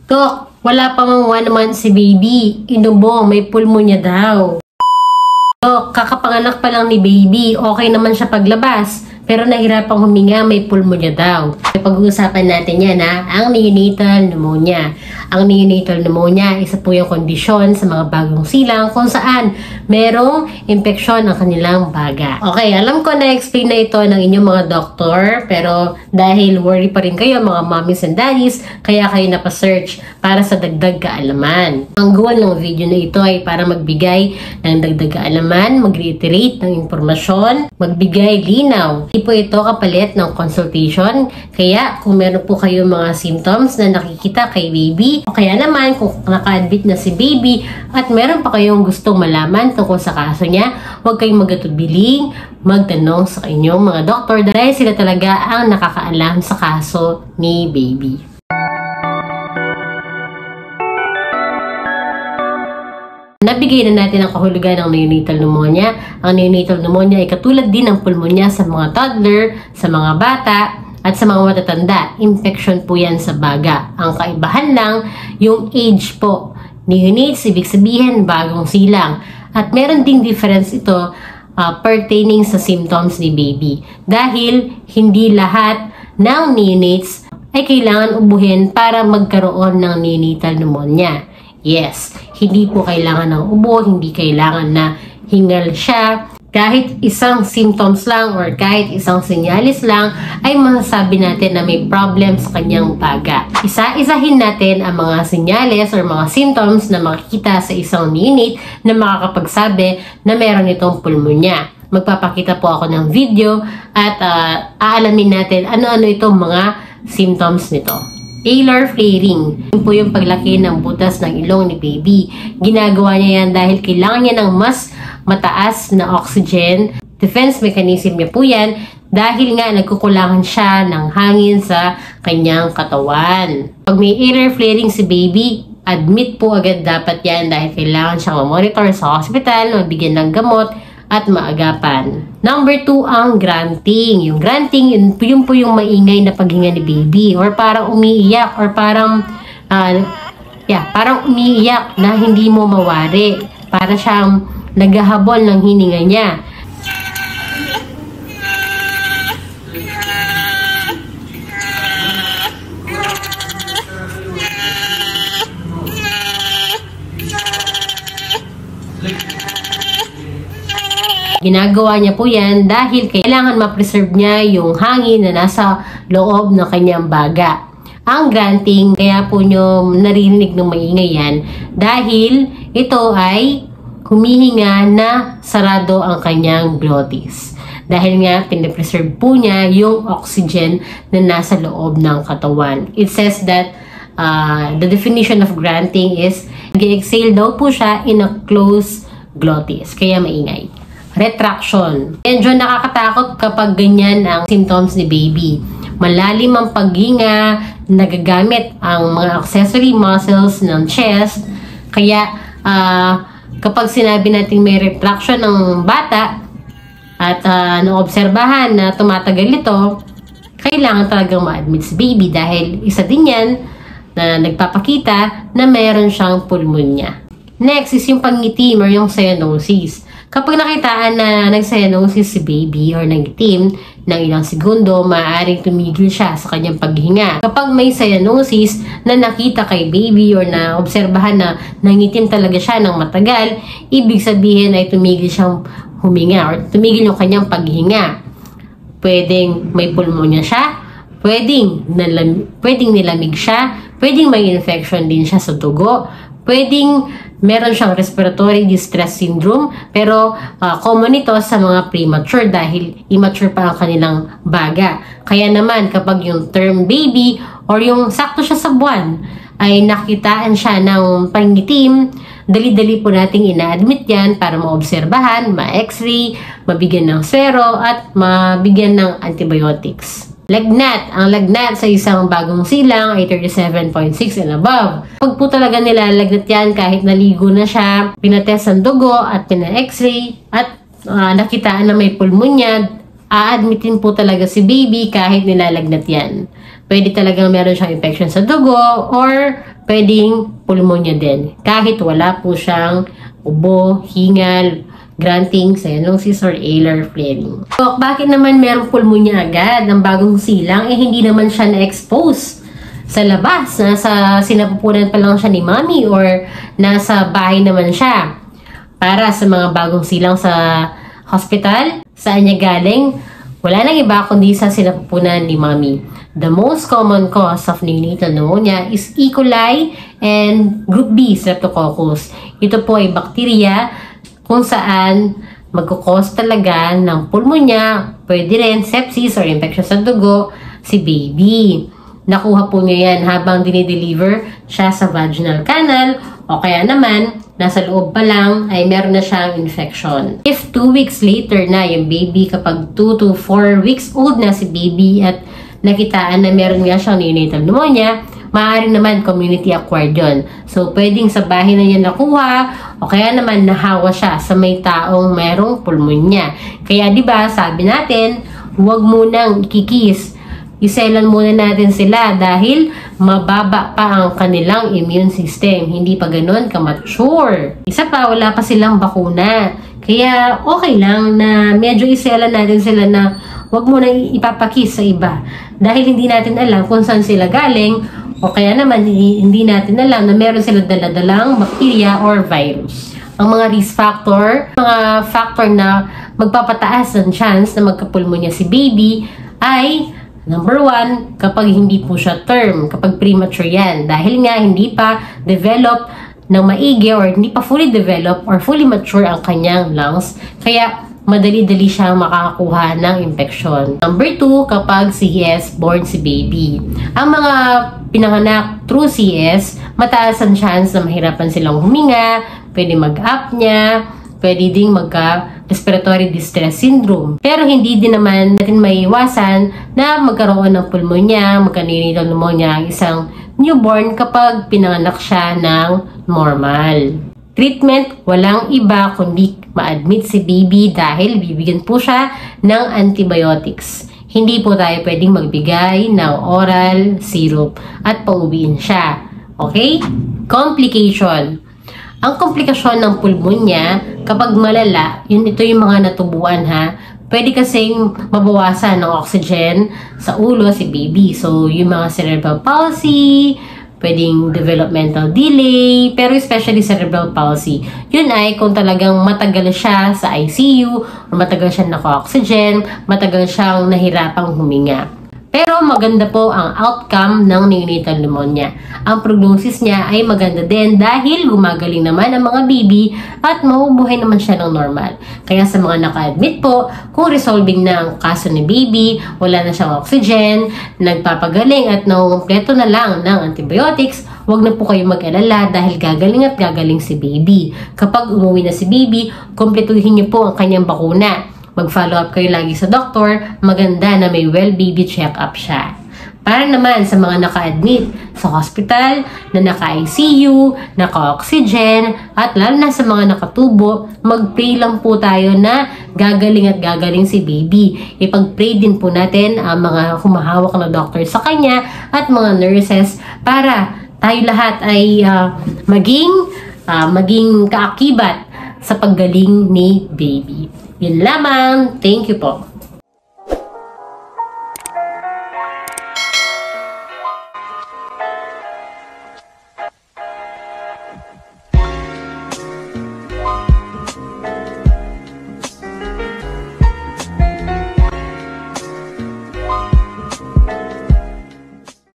Dok, wala pa mang 1 month si baby. Inubo, may pulmonya daw. Dok, kakapanganak pa lang ni baby. Okay naman siya paglabas. Pero nahirapang huminga, may pulmonya daw. Pag-uusapan natin yan ang neonatal pneumonia. Ang neonatal pneumonia, isa po yung kondisyon sa mga bagong silang kung saan merong impeksyon ang kanilang baga. Okay, alam ko na-explain na ito ng inyong mga doktor, pero dahil worry pa rin kayo mga mommies and daddies, kaya kayo napasearch para sa dagdag kaalaman. Ang goal ng video na ito ay para magbigay ng dagdag kaalaman, mag-reiterate ng impormasyon, magbigay linaw. Hindi po ito kapalit ng consultation, kaya kung meron po kayong mga symptoms na nakikita kay baby, o kaya naman kung naka-admit na si baby at meron pa kayong gustong malaman tungkol sa kaso niya, huwag kayong magatubiling magtanong sa inyong mga doktor dahil sila talaga ang nakakaalam sa kaso ni baby. Nabigay na natin ang kahulugan ng neonatal pneumonia. Ang neonatal pneumonia ay katulad din ng pulmonya sa mga toddler, sa mga bata, at sa mga matatanda. Infection po yan sa baga. Ang kaibahan lang, yung age po. Neonates, ibig sabihin, bagong silang. At meron ding difference ito pertaining sa symptoms ni baby. Dahil hindi lahat ng neonates ay kailangan ubuhin para magkaroon ng neonatal pneumonia. Yes, hindi po kailangan ng ubo, hindi kailangan na hingal siya. Kahit isang symptoms lang or kahit isang senyalis lang ay masasabi natin na may problem sa kanyang baga. Isa-isahin natin ang mga senyalis or mga symptoms na makikita sa isang neonate na makakapagsabi na meron itong pulmonya. Magpapakita po ako ng video at aalamin natin ano-ano itong mga symptoms nito. Alar flaring. Yun po yung paglaki ng butas ng ilong ni baby. Ginagawa niya yan dahil kailangan niya ng mas mataas na oxygen. Defense mechanism niya po yan dahil nga nagkukulangan siya ng hangin sa kanyang katawan. Pag may alar flaring si baby, admit po agad dapat yan dahil kailangan siyang ma-monitor sa hospital, mabigyan ng gamot, at maagapan. Number 2, ang grunting. Yung grunting, yun po yung maingay na paghinga ni baby. Or parang umiiyak. Or parang, parang umiiyak na hindi mo mawari. Para siyang naghahabol ng hininga niya. Ginagawa niya po yan dahil kailangan ma-preserve niya yung hangin na nasa loob ng kanyang baga. Ang grunting, kaya po nyo narinig ng maingay yan dahil ito ay humihinga na sarado ang kanyang glottis. Dahil nga pinapreserve po niya yung oxygen na nasa loob ng katawan. It says that the definition of grunting is nag-exhale daw po siya in a closed glottis. Kaya maingay. Retraction. Medyo nakakatakot kapag ganyan ang symptoms ni baby. Malalim ang paghinga, nagagamit ang mga accessory muscles ng chest. Kaya kapag sinabi natin may retraction ng bata at naobserbahan na tumatagal ito, kailangan talagang ma-admit si baby dahil isa din yan na nagpapakita na mayroon siyang pulmonya. Next is yung pangitim or yung cyanosis. Kapag nakitaan na nag-cyanosis si baby or nangitim ng ilang segundo, maaaring tumigil siya sa kanyang paghinga. Kapag may cyanosis na nakita kay baby or na obserbahan na nangitim talaga siya ng matagal, ibig sabihin ay tumigil siyang huminga or tumigil yung kanyang paghinga. Pwedeng may pulmonya siya, pwedeng nilamig siya, pwedeng may infection din siya sa dugo, pwedeng meron siyang respiratory distress syndrome, pero common ito sa mga premature dahil immature pa ang kanilang baga. Kaya naman kapag yung term baby or yung sakto siya sa buwan ay nakitaan siya ng pangitim, dali-dali po nating ina-admit yan para maobserbahan, ma-x-ray, mabigyan ng swero at mabigyan ng antibiotics. Lagnat. Ang lagnat sa isang bagong silang ay 37.6 and above. Pag po talaga nilalagnat yan kahit naligo na siya, pinatest ang dugo at pina-x-ray at nakitaan na may pulmonya, a-admitin po talaga si baby kahit nilalagnat yan. pwede talagang meron siyang infection sa dugo or pwedeng pulmonya din. Kahit wala po siyang ubo, hingal, granting, cyanosis, or alar flaring. So, bakit naman merong pulmonya agad ng bagong silang? Hindi naman siya na-expose sa labas. Nasa sinapupunan pa lang siya ni mommy or nasa bahay naman siya. Para sa mga bagong silang sa hospital, saan niya galing? Wala nang iba kundi sa sinapupunan ni mommy. The most common cause of neonatal pneumonia is E. coli and Group B Streptococcus. Ito po ay bakterya kung saan magkukos talaga ng pulmonya, pwede rin sepsis or infection sa dugo, si baby. Nakuha po niya yan habang dinideliver siya sa vaginal canal o kaya naman, nasa loob pa lang ay meron na siyang infection. If 2 weeks later na yung baby, kapag 2 to 4 weeks old na si baby at nakitaan na meron nga siyang neonatal pneumonia, maaari naman community acquired yun. So, pwedeng sa bahay na niya nakuha o kaya naman nahawa siya sa may taong mayroong pulmonya. Kaya diba, sabi natin, huwag munang ikikis. Iselan muna natin sila dahil mababa pa ang kanilang immune system. Hindi pa ganun ka-mature. Isa pa, wala pa silang bakuna. Kaya okay lang na medyo iselan natin sila na huwag muna ipapakis sa iba. Dahil hindi natin alam kung saan sila galing o kaya naman hindi natin alam na meron sila daladalang bacteria or virus. Ang mga risk factor, mga factor na magpapataas ang chance na magkapulmonya si baby ay number 1, kapag hindi po siya term, kapag premature yan. Dahil nga hindi pa develop ng maigi or hindi pa fully develop or fully mature ang kanyang lungs. Kaya madali-dali siyang makakakuha ng infection. Number 2, kapag CS born si baby. Ang mga pinanganak through CS, mataas ang chance na mahirapan silang huminga, pwede mag-apnea, pwede ding magka-respiratory distress syndrome. Pero hindi din naman natin maiiwasan na magkaroon ng pulmonya, magka-neonatal pneumonia ang isang newborn kapag pinanganak siya ng normal. Treatment, walang iba kundi ma-admit si baby dahil bibigyan po siya ng antibiotics. Hindi po tayo pwedeng magbigay ng oral syrup at pauwiin siya. Okay? Complication. Ang komplikasyon ng pulmonya, kapag malala, ito yung mga natubuan ha, pwede kasing mabawasan ng oxygen sa ulo si baby. So, yung mga cerebral palsy, pwedeng developmental delay, pero especially cerebral palsy. Yun ay kung talagang matagal siya sa ICU, o matagal siya naka-oxygen, matagal siyang nahirapang huminga. Pero maganda po ang outcome ng neonatal pneumonia. Ang prognosis niya ay maganda din dahil gumagaling naman ang mga baby at mabubuhay naman siya ng normal. Kaya sa mga naka-admit po, kung resolving na ang kaso ni baby, wala na siyang oxygen, nagpapagaling at nauumpleto na lang ng antibiotics, huwag na po kayo mag-alala dahil gagaling at gagaling si baby. Kapag umuwi na si baby, kumpletuhin niyo po ang kanyang bakuna. Mag-follow up kayo lagi sa doktor, maganda na may well baby check-up siya. Para naman sa mga naka-admit sa hospital, na naka-ICU, naka-oxygen, at lalo na sa mga nakatubo, mag-pray lang po tayo na gagaling at gagaling si baby. Ipag-pray din po natin ang mga humahawak na doctor sa kanya at mga nurses para tayo lahat ay maging kaakibat sa paggaling ni baby. Yun lamang. Thank you po.